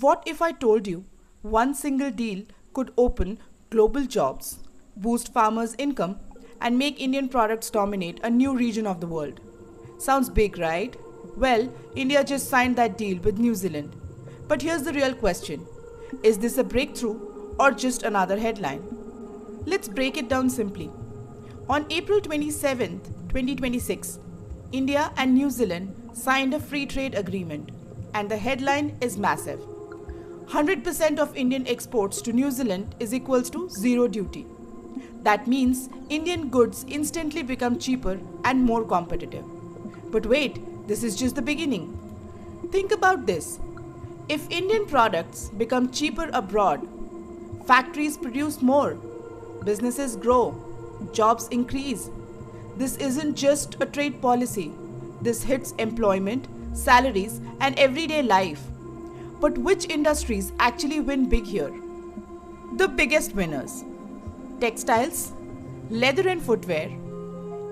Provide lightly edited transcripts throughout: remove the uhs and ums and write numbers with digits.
What if I told you one single deal could open global jobs, boost farmers' income, and make Indian products dominate a new region of the world? Sounds big, right? Well, India just signed that deal with New Zealand. But here's the real question: is this a breakthrough or just another headline? Let's break it down simply. On April 27, 2026, India and New Zealand signed a free trade agreement, and the headline is massive. 100% of Indian exports to New Zealand is equals to zero duty. That means Indian goods instantly become cheaper and more competitive. But wait, this is just the beginning. Think about this. If Indian products become cheaper abroad, factories produce more, businesses grow, jobs increase. This isn't just a trade policy. This hits employment, salaries, and everyday life. But which industries actually win big here? The biggest winners: textiles, leather and footwear,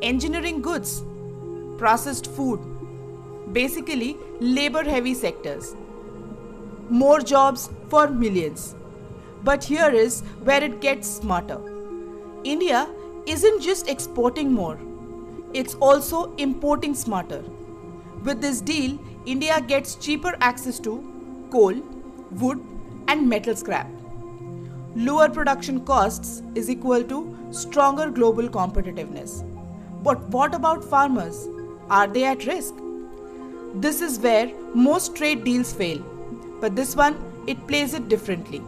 engineering goods, processed food, basically labor heavy sectors. More jobs for millions. But here is where it gets smarter. India isn't just exporting more, it's also importing smarter. With this deal, India gets cheaper access to coal, wood, and metal scrap. Lower production costs is equal to stronger global competitiveness. But what about farmers? Are they at risk? This is where most trade deals fail, but this one, it plays it differently.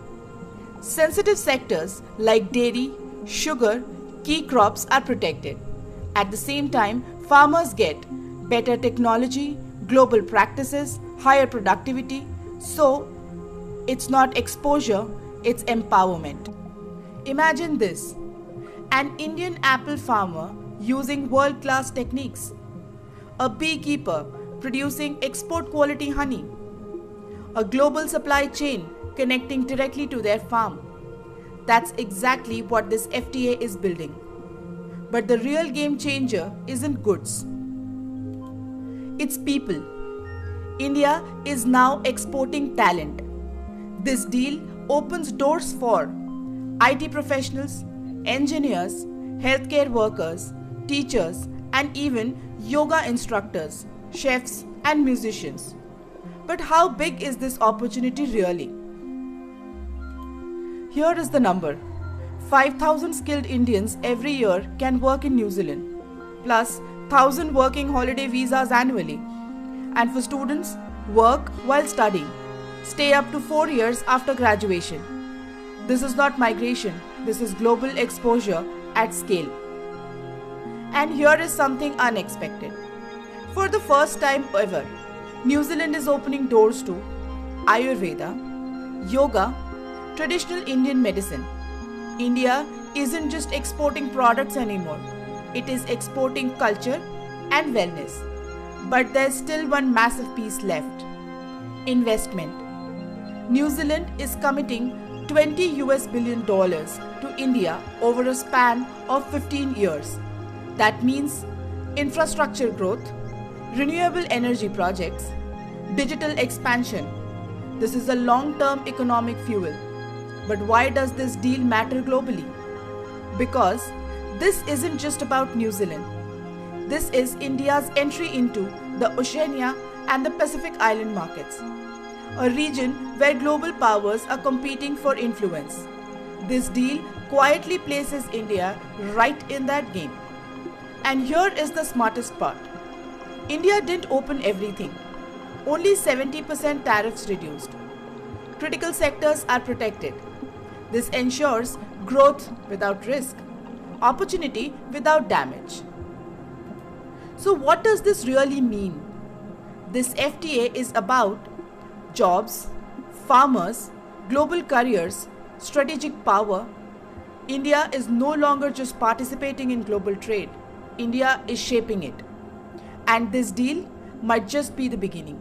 Sensitive sectors like dairy, sugar, key crops are protected. At the same time, farmers get better technology, global practices, higher productivity. So, it's not exposure, it's empowerment. Imagine this: an Indian apple farmer using world class techniques, a beekeeper producing export quality honey, a global supply chain connecting directly to their farm. That's exactly what this FTA is building. But the real game changer isn't goods, it's people. India is now exporting talent. This deal opens doors for IT professionals, engineers, healthcare workers, teachers, and even yoga instructors, chefs, and musicians. But how big is this opportunity really? Here is the number: 5,000 skilled Indians every year can work in New Zealand, plus 1,000 working holiday visas annually. And for students, work while studying, stay up to 4 years after graduation. This is not migration, this is global exposure at scale. And here is something unexpected. For the first time ever, New Zealand is opening doors to Ayurveda, yoga, traditional Indian medicine. India isn't just exporting products anymore, it is exporting culture and wellness. But there's still one massive piece left: investment. New Zealand is committing $20 billion to India over a span of 15 years. That means infrastructure growth, renewable energy projects, digital expansion. This is a long-term economic fuel. But why does this deal matter globally? Because this isn't just about New Zealand. This is India's entry into the Oceania and the Pacific Island markets, a region where global powers are competing for influence. This deal quietly places India right in that game. And here is the smartest part: India didn't open everything. Only 70% tariffs reduced. Critical sectors are protected. This ensures growth without risk, opportunity without damage. So, what does this really mean? This FTA is about jobs, farmers, global careers, strategic power. India is no longer just participating in global trade, India is shaping it. And this deal might just be the beginning.